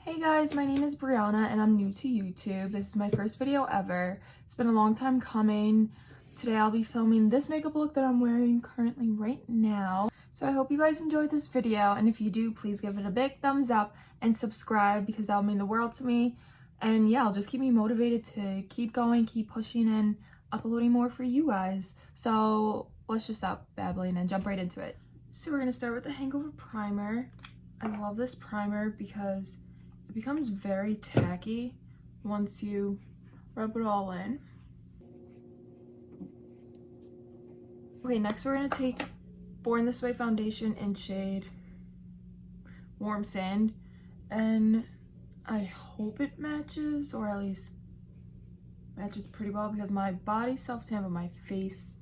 Hey guys, my name is Brianna and I'm new to YouTube. This is my first video ever. It's been a long time coming. Today I'll be filming this makeup look that I'm wearing currently right now. So I hope you guys enjoyed this video, and if you do, please give it a big thumbs up and subscribe because that'll mean the world to me. And yeah, it'll just keep me motivated to keep going, keep pushing, and uploading more for you guys. So let's just stop babbling and jump right into it. So we're gonna start with the Hangover Primer. I love this primer because it becomes very tacky once you rub it all in. Okay, next we're gonna take Born This Way foundation in shade Warm Sand, and I hope it matches, or at least matches pretty well, because my body self-tan but my face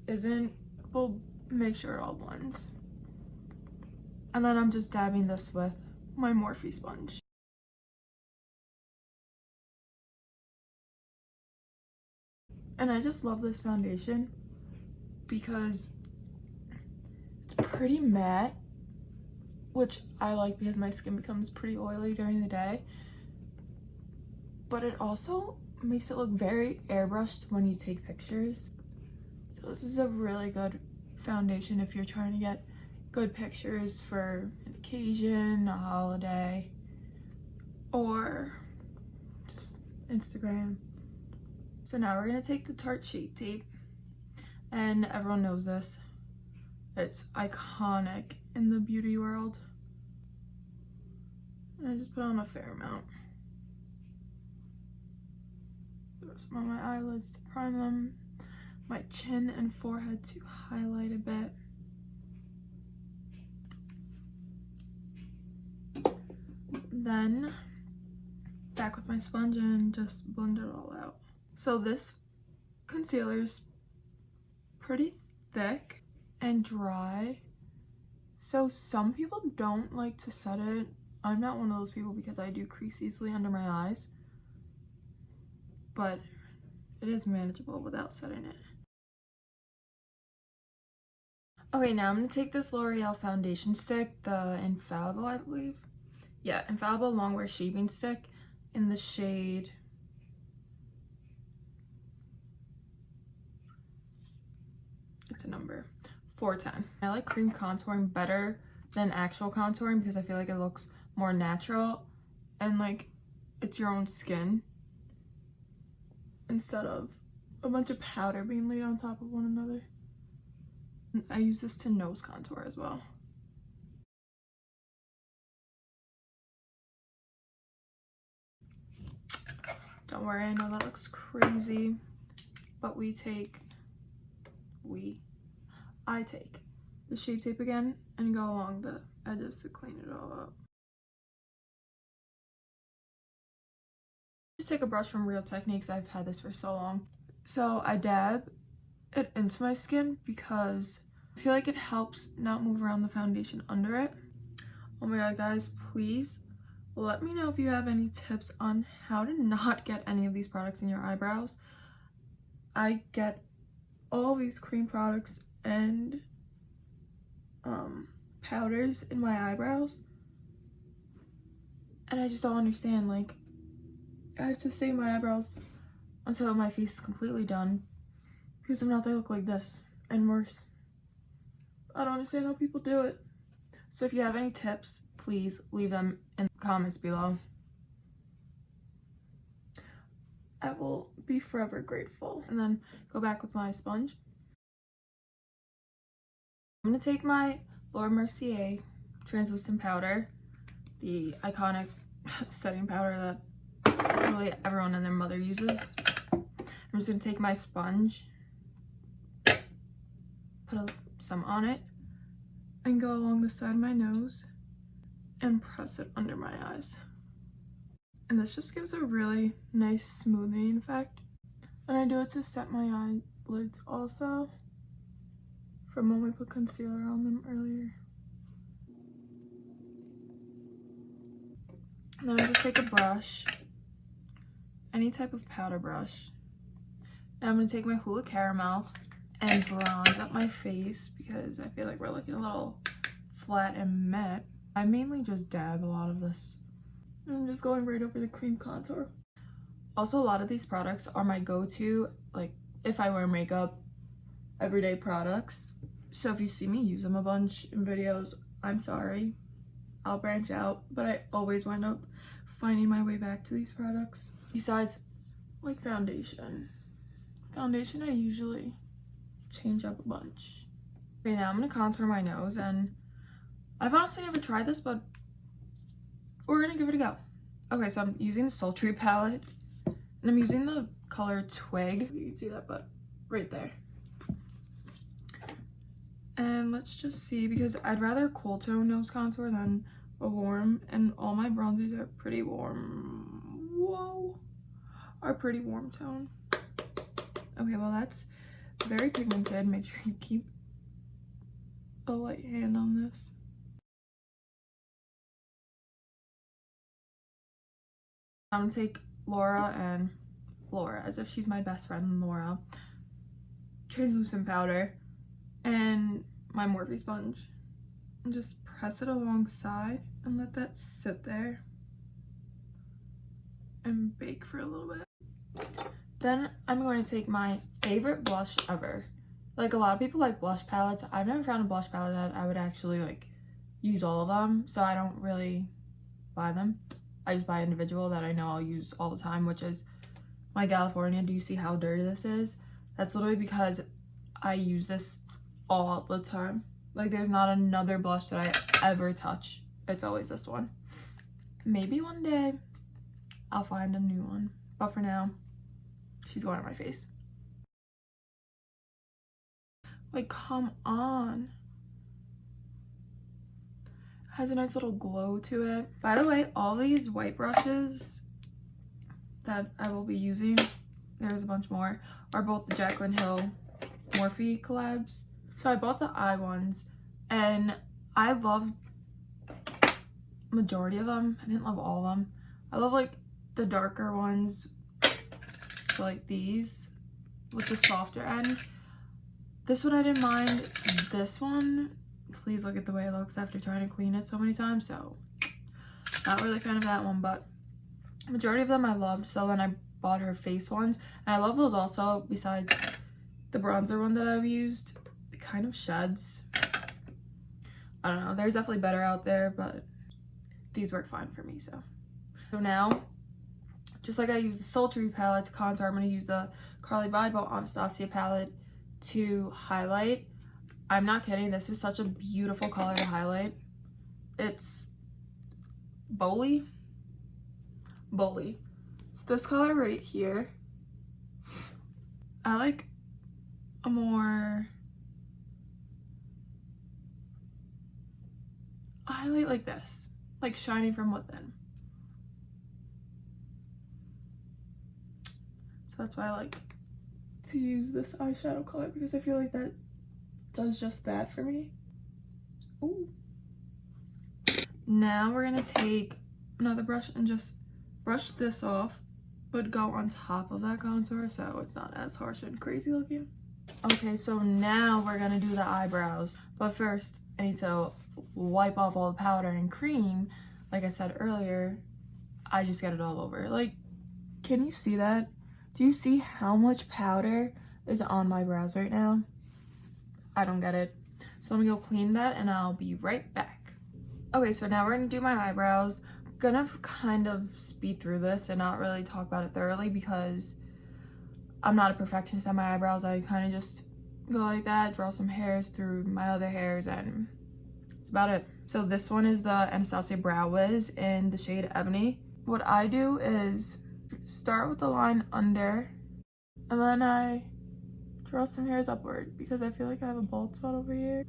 isn't. We'll make sure it all blends. And then I'm just dabbing this with my Morphe sponge. And I just love this foundation because it's pretty matte, which I like because my skin becomes pretty oily during the day. But it also makes it look very airbrushed when you take pictures. So this is a really good foundation if you're trying to get good pictures for an occasion, a holiday, or just Instagram. So now we're gonna take the Tarte Shape Tape, and everyone knows this. It's iconic in the beauty world. And I just put on a fair amount. Throw some on my eyelids to prime them, my chin and forehead to highlight a bit. Then back with my sponge and just blend it all out. So this concealer is pretty thick and dry, so some people don't like to set it. I'm not one of those people because I do crease easily under my eyes, but it is manageable without setting it. Okay, now I'm going to take this L'Oreal foundation stick, the Infallible, I believe. Yeah, Infallible Longwear Shaping Stick in the shade it's a number 410. I like cream contouring better than actual contouring because I feel like it looks more natural and like it's your own skin instead of a bunch of powder being laid on top of one another. I use this to nose contour as well. Don't worry, I know that looks crazy, but I take the Shape Tape again and go along the edges to clean it all up. Just take a brush from Real Techniques. I've had this for so long. So I dab it into my skin because I feel like it helps not move around the foundation under it. Oh my god, guys, please let me know if you have any tips on how to not get any of these products in your eyebrows. I get all these cream products and powders in my eyebrows, and I just don't understand. Like, I have to save my eyebrows until my face is completely done because if not, they look like this and worse. I don't understand how people do it. So if you have any tips, please leave them in the comments below. I will be forever grateful. And then go back with my sponge. I'm going to take my Mercier translucent powder, the iconic setting powder that really everyone and their mother uses. I'm just going to take my sponge, put some on it, and go along the side of my nose and press it under my eyes. And this just gives a really nice smoothing effect. And I do it to set my eyelids also, from when we put concealer on them earlier. And then I just take a brush, any type of powder brush. Now I'm going to take my Hoola Caramel and bronze up my face because I feel like we're looking a little flat and matte. I mainly just dab a lot of this just going right over the cream contour. Also, a lot of these products are my go-to, like, if I wear makeup, everyday products. So if you see me use them a bunch in videos, I'm sorry. I'll branch out, but I always wind up finding my way back to these products. Besides, like, foundation. Foundation I usually change up a bunch. Okay, now I'm gonna contour my nose, and I've honestly never tried this, but we're gonna give it a go. Okay, so I'm using the Sultry palette, and I'm using the color Twig. You can see that, but right there. And let's just see, because I'd rather cool tone nose contour than a warm, and all my bronzers are pretty warm. Whoa, are pretty warm tone. Okay, well, that's very pigmented. Make sure you keep a light hand on this. I'm gonna take Laura, as if she's my best friend, Laura, translucent powder, and my Morphe sponge, and just press it alongside and let that sit there and bake for a little bit. Then I'm going to take my favorite blush ever. Like, a lot of people like blush palettes. I've never found a blush palette that I would actually like use all of them, so I don't really buy them. I just buy individual that I know I'll use all the time, which is my Galifornia. Do you see how dirty this is? That's literally because I use this all the time. Like, there's not another blush that I ever touch. It's always this one. Maybe one day I'll find a new one, but for now, she's going on my face. Like, come on. Has a nice little glow to it. By the way, all these white brushes that I will be using, there's a bunch more, are both the Jaclyn Hill Morphe collabs. So I bought the eye ones, and I loved majority of them. I didn't love all of them. I love, like, the darker ones, so like these with the softer end. This one I didn't mind. This one, please look at the way it looks after trying to clean it so many times, so not really a fan of that one, but majority of them I loved. So then I bought her face ones, and I love those also. Besides the bronzer one that I've used, it kind of sheds. I don't know, there's definitely better out there, but these work fine for me. So now, just like I use the Sultry palette to contour, I'm going to use the Carli Byble Anastia palette to highlight. I'm not kidding, this is such a beautiful color to highlight. It's Bolly. It's this color right here. I like a more highlight like this, like shining from within. So that's why I like to use this eyeshadow color, because I feel like that does just that for me. Ooh. Now we're gonna take another brush and just brush this off, but go on top of that contour so it's not as harsh and crazy looking. Okay, so now we're gonna do the eyebrows. But first, I need to wipe off all the powder and cream. Like I said earlier, I just get it all over. Like, can you see that? Do you see how much powder is on my brows right now? I don't get it. So let me go clean that and I'll be right back. Okay, so now we're gonna do my eyebrows. I'm gonna kind of speed through this and not really talk about it thoroughly because I'm not a perfectionist at my eyebrows. I kind of just go like that, draw some hairs through my other hairs, and that's about it. So this one is the Anastia Brow Wiz in the shade Ebony. What I do is start with the line under, and then I draw some hairs upward because I feel like I have a bald spot over here,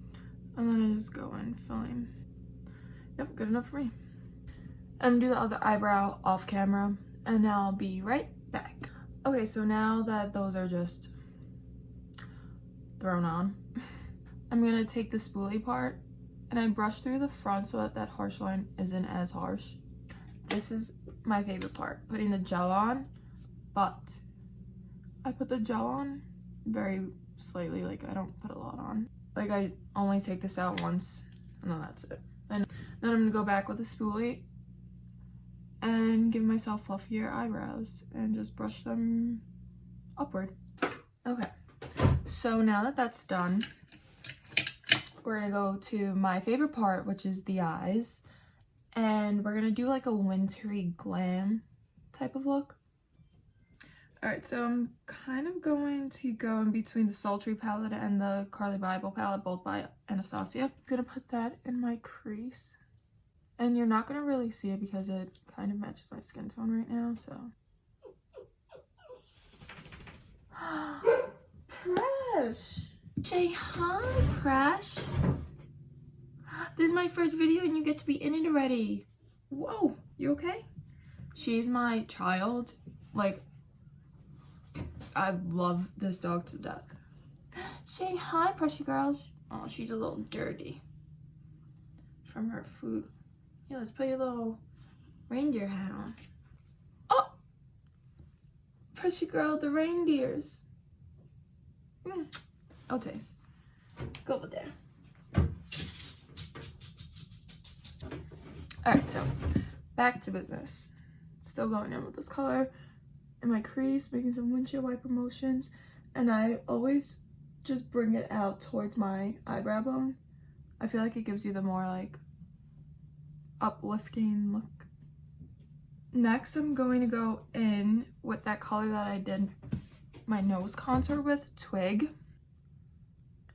and then I just go in filling. Yep, good enough for me. I'm gonna do the other eyebrow off camera, and I'll be right back. Okay, so now that those are just thrown on, I'm gonna take the spoolie part and I brush through the front so that that harsh line isn't as harsh. This is my favorite part, putting the gel on, but I put the gel on very slightly, like I don't put a lot on. Like I only take this out once and then that's it. And then I'm gonna go back with the spoolie and give myself fluffier eyebrows and just brush them upward. Okay, so now that that's done, we're gonna go to my favorite part, which is the eyes, and we're gonna do like a wintry glam type of look. All right, so I'm kind of going to go in between the Sultry palette and the Carli Byble palette, both by Anastia. I'm gonna put that in my crease, and you're not gonna really see it because it kind of matches my skin tone right now, so. Fresh! Say hi, Fresh! This is my first video and you get to be in it already. Whoa, you okay? She's my child. Like, I love this dog to death. Say hi, Pressy girls. Oh, she's a little dirty from her food. Yeah, let's put your little reindeer hat on. Oh! Pressy girl, the reindeers. Oh, taste. Go over there. Alright, so back to business. Still going in with this color in my crease, making some windshield wiper motions, and I always just bring it out towards my eyebrow bone. I feel like it gives you the more like uplifting look. Next, I'm going to go in with that color that I did my nose contour with, Twig,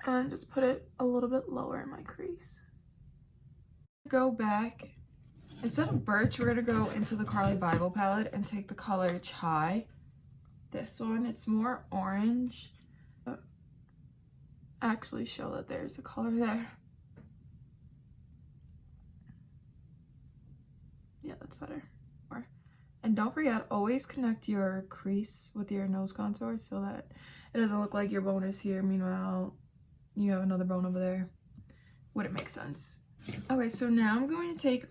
and just put it a little bit lower in my crease. Go back. Instead of Birch, we're gonna go into the Carli Byble palette and take the color Chai. This one, it's more orange. Actually show that there's a color there. Yeah, that's better. And don't forget, always connect your crease with your nose contour so that it doesn't look like your bone is here. Meanwhile, you have another bone over there. Would it make sense? Okay, so now I'm going to take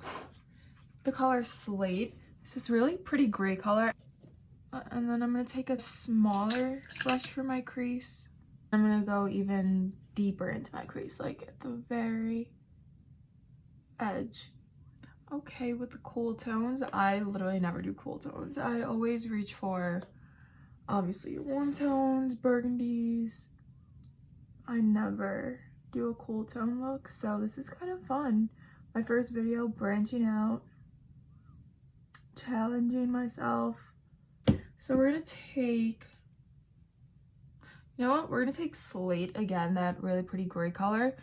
the color Slate. This is really pretty gray color. And then I'm going to take a smaller brush for my crease. I'm going to go even deeper into my crease, like at the very edge. Okay, with the cool tones, I literally never do cool tones. I always reach for, obviously, your warm tones, burgundies. I never do a cool tone look, so this is kind of fun. My first video, branching out, challenging myself. So we're gonna take, you know what, we're gonna take Slate again, that really pretty gray color,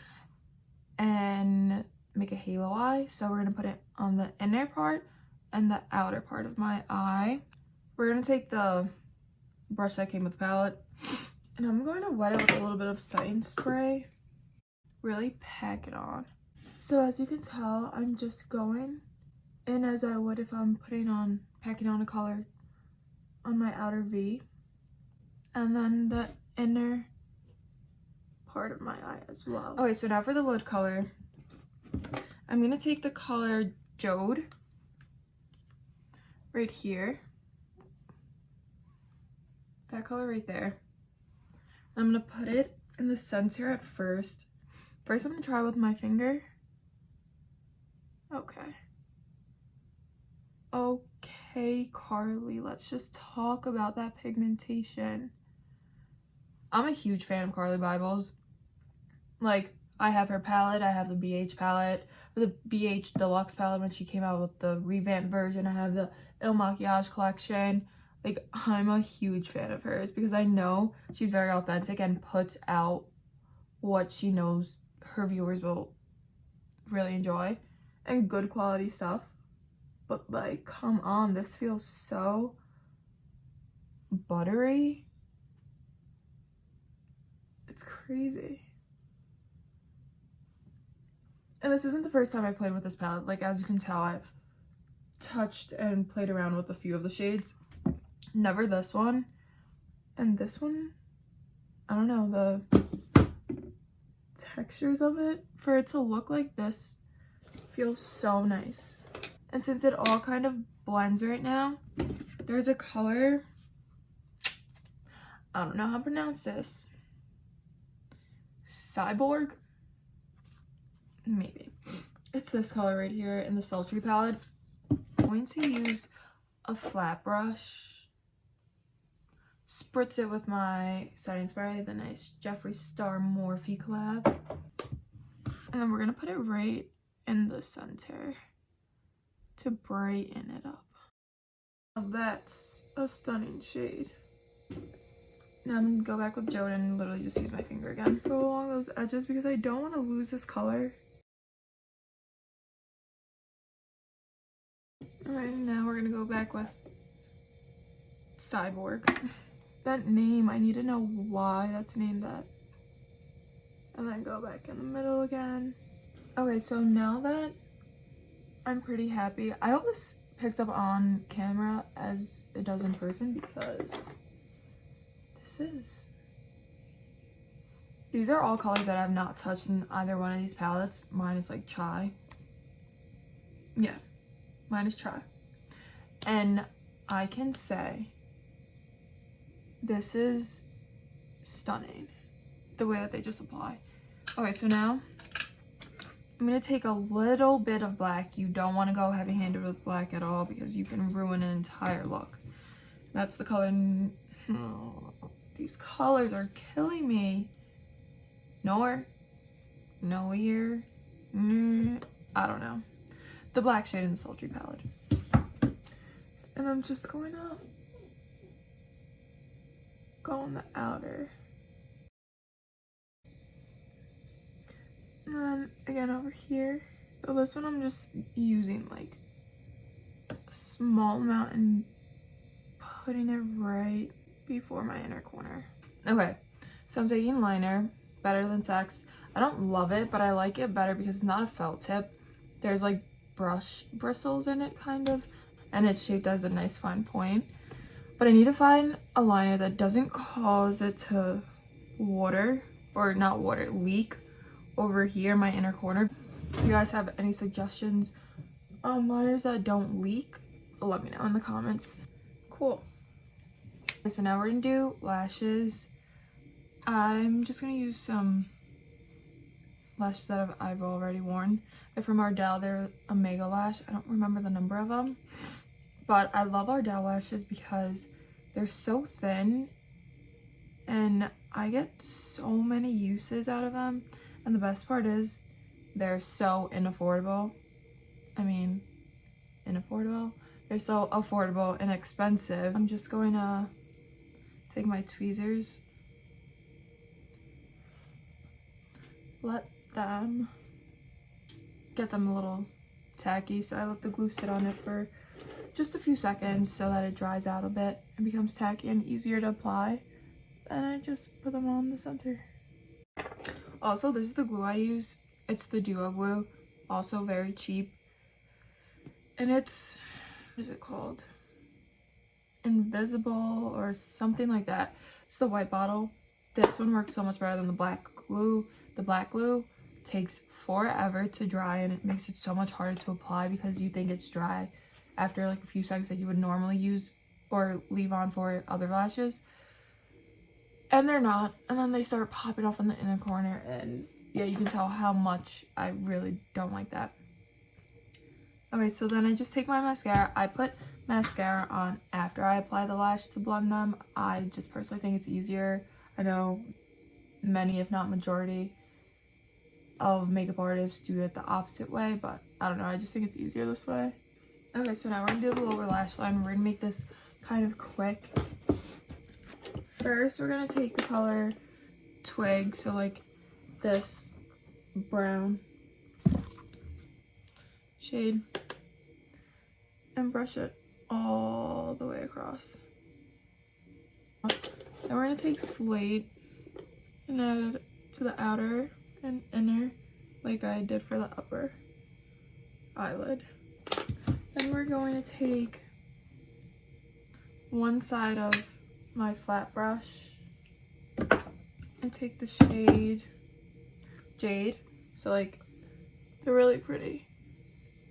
and make a halo eye. So we're gonna put it on the inner part and the outer part of my eye. We're gonna take the brush that came with the palette, and I'm going to wet it with a little bit of setting spray. Really pack it on. So as you can tell, I'm just going in as I would if I'm packing on a color on my outer V, and then the inner part of my eye as well. Okay, so now for the lid color, I'm gonna take the color Jode right here, that color right there. I'm gonna put it in the center at first. First, I'm gonna try with my finger. Okay, Carli, let's just talk about that pigmentation. I'm a huge fan of Carli Byble's. Like, I have her palette, I have the BH palette, the BH Deluxe palette when she came out with the revamped version. I have the Il Makiage collection. Like, I'm a huge fan of hers because I know she's very authentic and puts out what she knows her viewers will really enjoy, and good quality stuff. But like, come on, this feels so buttery. It's crazy. And this isn't the first time I played with this palette. Like, as you can tell, I've touched and played around with a few of the shades. Never this one. And this one, I don't know, the textures of it, for it to look like this, feels so nice. And since it all kind of blends right now, there's a color, I don't know how to pronounce this, Cyborg? Maybe. It's this color right here in the Sultry palette. I'm going to use a flat brush, spritz it with my setting spray, the nice Jeffree Star Morphe collab, and then we're gonna put it right in the center to brighten it up. Now that's a stunning shade. Now I'm gonna go back with Jode and literally just use my finger again. Go along those edges because I don't want to lose this color. Alright, now we're gonna go back with Cyborg. That name, I need to know why that's named that. And then go back in the middle again. Okay, so now that I'm pretty happy, I hope this picks up on camera as it does in person because these are all colors that I have not touched in either one of these palettes. Mine is like chai. Yeah, mine is chai. And I can say this is stunning, the way that they just apply. Okay, so now I'm going to take a little bit of black. You don't want to go heavy-handed with black at all because you can ruin an entire look. That's the color. Oh, these colors are killing me. Nowhere. No ear. I don't know. The black shade in the Sultry palette. And I'm just going to go on the outer. And then again over here. So this one I'm just using like a small amount and putting it right before my inner corner. Okay, so I'm taking liner, Better Than Sex. I don't love it, but I like it better because it's not a felt tip. There's like brush bristles in it kind of, and it's shaped as a nice fine point. But I need to find a liner that doesn't cause it to leak over here, my inner corner. If you guys have any suggestions on liners that don't leak, let me know in the comments. Cool. So now we're gonna do lashes. I'm just gonna use some lashes that I've already worn. They're from Ardel. They're a mega lash. I don't remember the number of them, but I love Ardel lashes because they're so thin and I get so many uses out of them. And the best part is they're so unaffordable. I mean, unaffordable? They're so affordable and expensive. I'm just going to take my tweezers, get them a little tacky. So I let the glue sit on it for just a few seconds so that it dries out a bit and becomes tacky and easier to apply. And I just put them on the center. Also, this is the glue I use. It's the Duo glue, also very cheap. And it's, what is it called? Invisible or something like that. It's the white bottle. This one works so much better than the black glue. The black glue takes forever to dry and it makes it so much harder to apply because you think it's dry after like a few seconds that you would normally use or leave on for other lashes. And they're not, and then they start popping off in the inner corner, and yeah, you can tell how much I really don't like that. Okay, so then I just take my mascara. I put mascara on after I apply the lash to blend them. I just personally think it's easier. I know many, if not majority, of makeup artists do it the opposite way, but I don't know, I just think it's easier this way. Okay, so now we're gonna do the lower lash line. We're gonna make this kind of quick. First, we're gonna take the color Twig, so like this brown shade, and brush it all the way across. Then we're gonna take Slate and add it to the outer and inner like I did for the upper eyelid. Then we're going to take one side of my flat brush and take the shade Jade, so like they're really pretty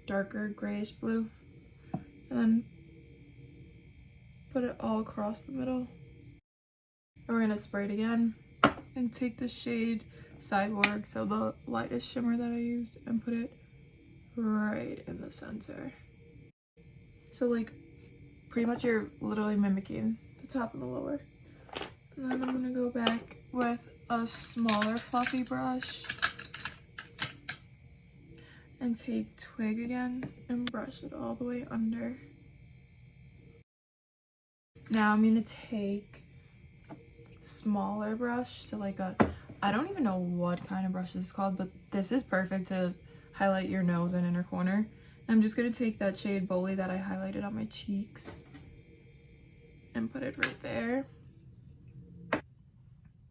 darker grayish blue, and then put it all across the middle. And we're gonna spray it again and take the shade Cyborg, so the lightest shimmer that I used, and put it right in the center. So like pretty much you're literally mimicking the top and the lower. And then I'm gonna go back with a smaller fluffy brush and take Twig again and brush it all the way under. Now I'm gonna take smaller brush, so like I don't even know what kind of brush this is called, but this is perfect to highlight your nose and inner corner. I'm just gonna take that shade Bully that I highlighted on my cheeks and put it right there.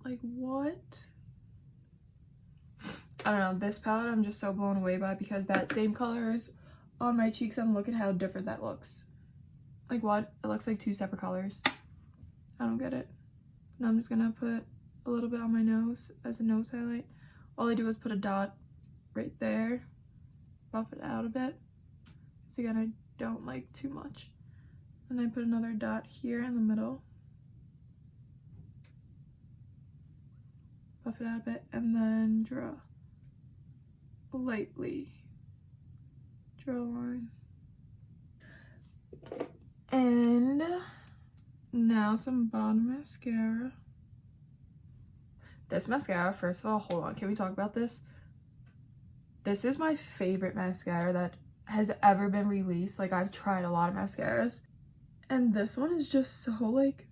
Like, what? I don't know, this palette I'm just so blown away by because that same color is on my cheeks and look at how different that looks. Like, what? It looks like two separate colors. I don't get it. Now I'm just gonna put a little bit on my nose as a nose highlight. All I do is put a dot right there, buff it out a bit. So again, I don't like too much. And I put another dot here in the middle. Buff it out a bit and then draw. Lightly draw a line. And now some bottom mascara. This mascara, first of all, hold on, can we talk about this? This is my favorite mascara that has ever been released. Like, I've tried a lot of mascaras, and this one is just so like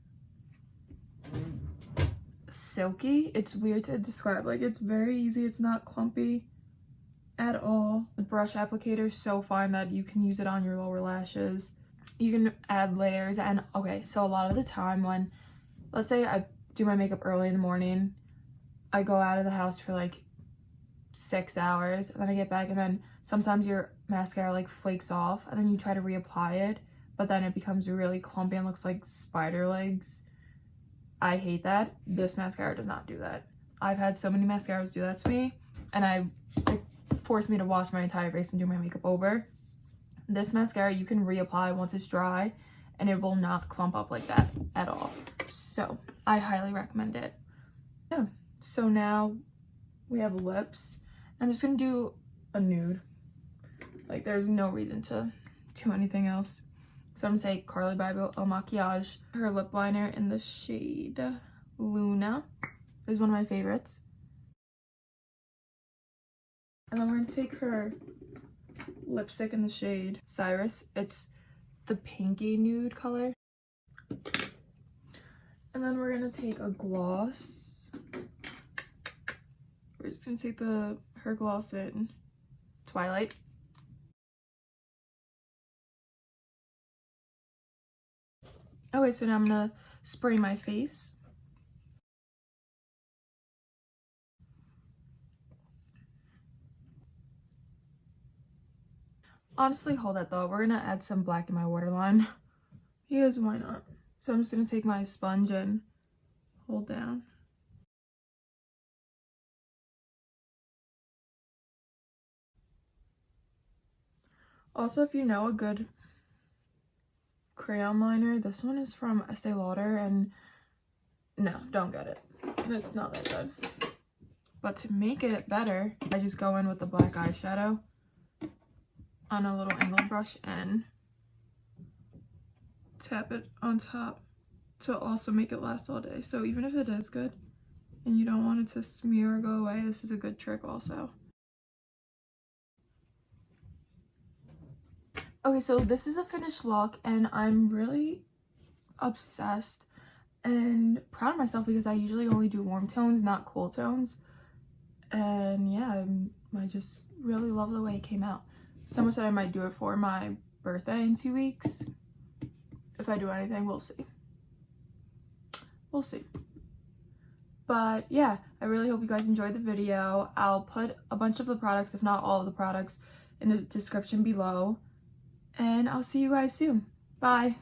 silky. It's weird to describe. Like, it's very easy, it's not clumpy at all. The brush applicator is so fine that you can use it on your lower lashes. You can add layers. And okay, so a lot of the time when, let's say I do my makeup early in the morning, I go out of the house for like 6 hours and then I get back, and then sometimes your mascara like flakes off and then you try to reapply it, but then it becomes really clumpy and looks like spider legs. I hate that. This mascara does not do that. I've had so many mascaras do that to me, and it forced me to wash my entire face and do my makeup over. This mascara you can reapply once it's dry and it will not clump up like that at all. So I highly recommend it. Yeah, so now we have lips. I'm just gonna do a nude. Like, there's no reason to do anything else. So I'm gonna take Carli Byble El Maquillage, her lip liner in the shade Luna. This is one of my favorites. And then we're gonna take her lipstick in the shade Cyrus. It's the pinky nude color. And then we're gonna take a gloss. We're just gonna take her gloss in Twilight. Okay, so now I'm gonna spray my face. Honestly, hold that thought. We're gonna add some black in my waterline. Because why not? So I'm just gonna take my sponge and hold down. Also, if you know a good crayon liner, this one is from Estee Lauder, and no, don't get it. It's not that good. But to make it better, I just go in with the black eyeshadow on a little angled brush and tap it on top to also make it last all day. So even if it is good and you don't want it to smear or go away, this is a good trick also. Okay, so this is a finished look and I'm really obsessed and proud of myself because I usually only do warm tones, not cool tones. And yeah, I just really love the way it came out. So much that I might do it for my birthday in 2 weeks. If I do anything, we'll see. We'll see. But yeah, I really hope you guys enjoyed the video. I'll put a bunch of the products, if not all of the products, in the description below. And I'll see you guys soon. Bye.